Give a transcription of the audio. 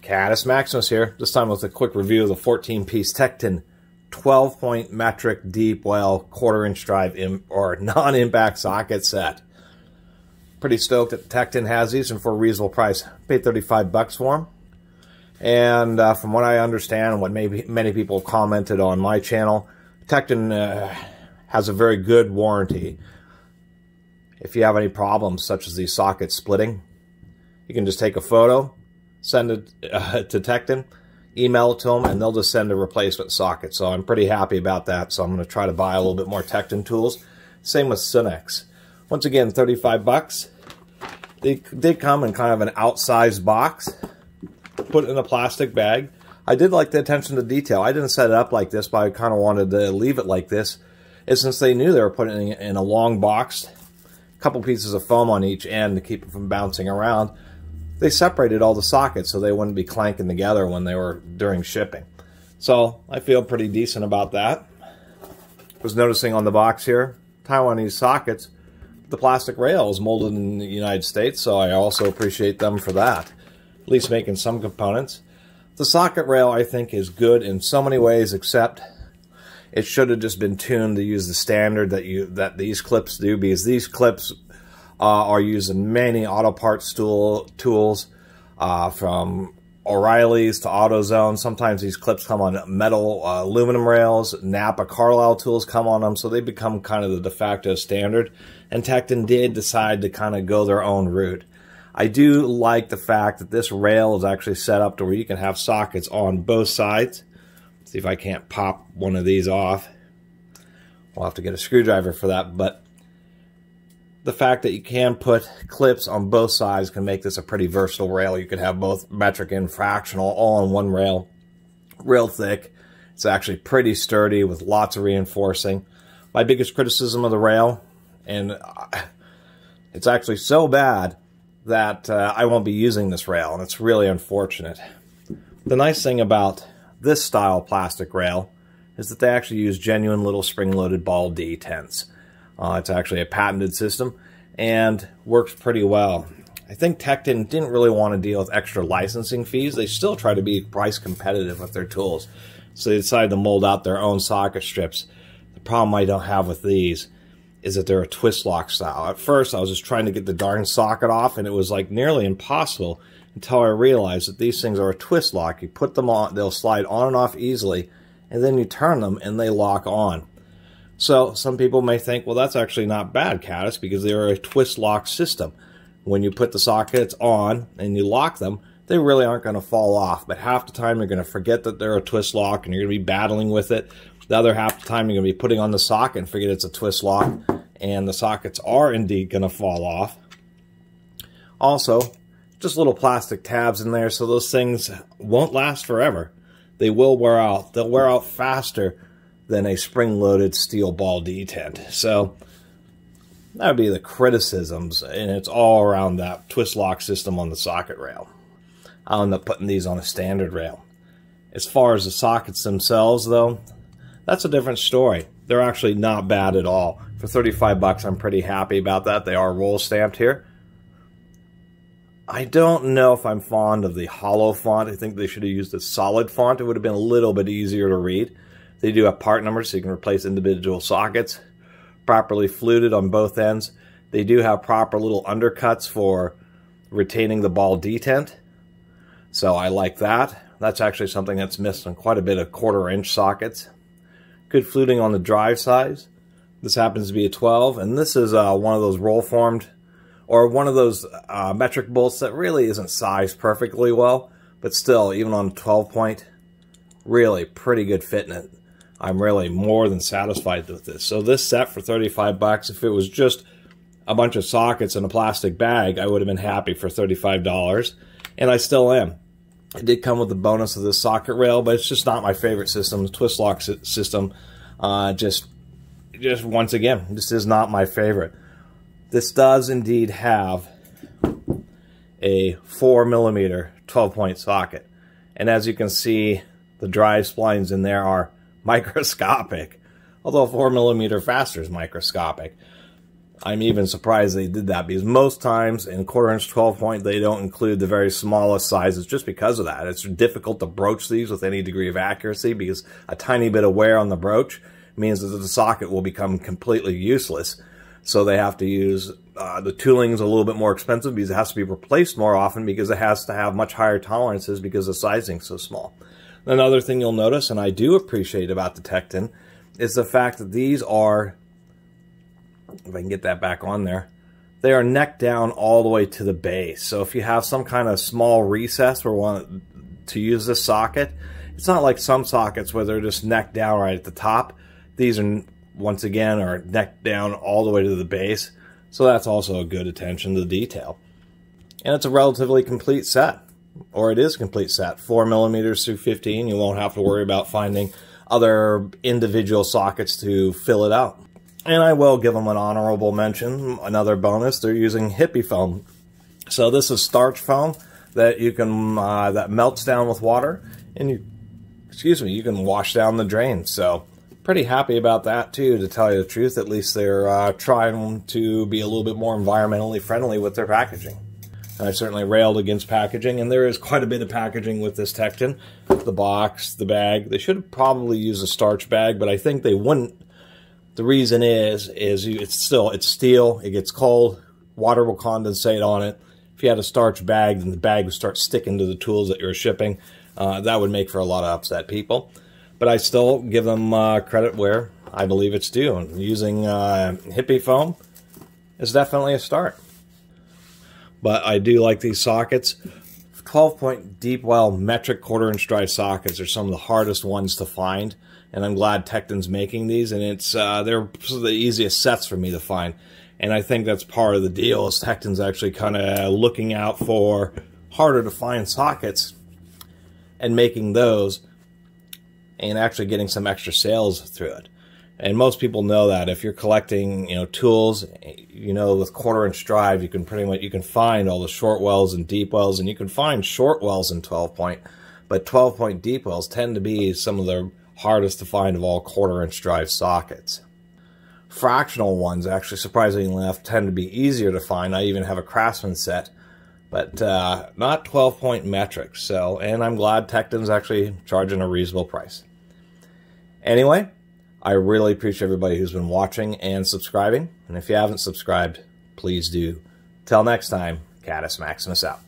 Catus, Maximus here, this time with a quick review of the 14-piece Tekton 12-point metric deep well quarter-inch drive or non-impact socket set. Pretty stoked that Tekton has these and for a reasonable price. Paid $35 for them. And from what I understand and what many people commented on my channel, Tekton has a very good warranty. If you have any problems such as these sockets splitting, you can just take a photo, send it to Tekton, email it to them, and they'll just send a replacement socket. So I'm pretty happy about that. So I'm going to try to buy a little bit more Tekton tools. Same with Synex. Once again, $35. They come in kind of an outsized box, put it in a plastic bag. I did like the attention to detail. I didn't set it up like this, but I kind of wanted to leave it like this. And since they knew they were putting it in a long box, a couple pieces of foam on each end to keep it from bouncing around, they separated all the sockets so they wouldn't be clanking together when they were during shipping. So I feel pretty decent about that. Was noticing on the box here, Taiwanese sockets, the plastic rail is molded in the United States, so I also appreciate them for that. At least making some components. The socket rail, I think, is good in so many ways, except it should have just been tuned to use the standard that these clips do, because these clips are used in many auto parts tools, from O'Reilly's to AutoZone. Sometimes these clips come on metal aluminum rails. Napa Carlisle tools come on them, so they become kind of the de facto standard. And Tekton did decide to kind of go their own route. I do like the fact that this rail is actually set up to where you can have sockets on both sides. Let's see if I can't pop one of these off. We'll have to get a screwdriver for that, but the fact that you can put clips on both sides can make this a pretty versatile rail. You could have both metric and fractional all on one rail. Real thick. It's actually pretty sturdy with lots of reinforcing. My biggest criticism of the rail, and it's actually so bad that I won't be using this rail, and it's really unfortunate. The nice thing about this style plastic rail is that they actually use genuine little spring-loaded ball detents. It's actually a patented system and works pretty well. I think Tekton didn't really want to deal with extra licensing fees. They still try to be price competitive with their tools. So they decided to mold out their own socket strips. The problem I don't have with these is that they're a Twistlock style. At first, I was just trying to get the darn socket off, and it was like nearly impossible until I realized that these things are a Twistlock. You put them on, they'll slide on and off easily, and then you turn them and they lock on. So some people may think, well, that's actually not bad, Catus, because they're a Twistlock system. When you put the sockets on and you lock them, they really aren't going to fall off. But half the time you're going to forget that they're a Twistlock and you're going to be battling with it. The other half the time you're going to be putting on the socket and forget it's a Twistlock, and the sockets are indeed going to fall off. Also, just little plastic tabs in there, so those things won't last forever. They will wear out. They'll wear out faster than a spring-loaded steel ball detent. So that would be the criticisms, and it's all around that Twistlock system on the socket rail. I'll end up putting these on a standard rail. As far as the sockets themselves, though, that's a different story. They're actually not bad at all. For $35, I'm pretty happy about that. They are roll stamped here. I don't know if I'm fond of the hollow font. I think they should have used a solid font. It would have been a little bit easier to read. They do have part numbers so you can replace individual sockets. Properly fluted on both ends. They do have proper little undercuts for retaining the ball detent. So I like that. That's actually something that's missed on quite a bit of quarter-inch sockets. Good fluting on the drive size. This happens to be a 12, and this is one of those roll-formed, or one of those metric bolts that really isn't sized perfectly well, but still, even on a 12-point, really pretty good fit in it. I'm really more than satisfied with this. So this set for $35, if it was just a bunch of sockets in a plastic bag, I would have been happy for $35, and I still am. It did come with the bonus of the socket rail, but it's just not my favorite system. The Twistlock system, just once again, this is not my favorite. This does indeed have a 4mm 12-point socket, and as you can see, the drive splines in there are microscopic, although 4mm faster is microscopic. I'm even surprised they did that, because most times in 1/4 inch 12-point, they don't include the very smallest sizes just because of that. It's difficult to broach these with any degree of accuracy, because a tiny bit of wear on the broach means that the socket will become completely useless. So they have to use, the tooling's a little bit more expensive because it has to be replaced more often, because it has to have much higher tolerances because the sizing's so small. Another thing you'll notice, and I do appreciate about the Tekton, is the fact that these are, if I can get that back on there, they are neck down all the way to the base. So if you have some kind of small recess where you want to use this socket, it's not like some sockets where they're just neck down right at the top. These are, once again, are neck down all the way to the base. So that's also a good attention to detail. And it's a relatively complete set, or it is a complete set. 4mm through 15. You won't have to worry about finding other individual sockets to fill it out. And I will give them an honorable mention, another bonus. They're using hippie foam. So this is starch foam that you can that melts down with water, and you can wash down the drain. So pretty happy about that too, to tell you the truth. At least they're trying to be a little bit more environmentally friendly with their packaging. And I certainly railed against packaging, and there is quite a bit of packaging with this Tekton. The box, the bag. They should have probably used a starch bag, but I think they wouldn't. The reason is it's steel, it gets cold, water will condensate on it. If you had a starch bag, then the bag would start sticking to the tools that you're shipping. That would make for a lot of upset people. But I still give them credit where I believe it's due. And using hippie foam is definitely a start. But I do like these sockets. 12-point deep well metric 1/4 inch drive sockets are some of the hardest ones to find. And I'm glad Tekton's making these, and it's they're the easiest sets for me to find. And I think that's part of the deal, is Tekton's actually kind of looking out for harder to find sockets and making those, and actually getting some extra sales through it. And most people know that if you're collecting, tools, with 1/4 inch drive, you can find all the short wells and deep wells, and you can find short wells in 12-point, but 12-point deep wells tend to be some of the hardest to find of all 1/4 inch drive sockets. Fractional ones, actually, surprisingly enough, tend to be easier to find. I even have a Craftsman set, but not 12-point metric. So, and I'm glad Tekton's actually charging a reasonable price. Anyway, I really appreciate everybody who's been watching and subscribing. And if you haven't subscribed, please do. Till next time, Catus Maximus out.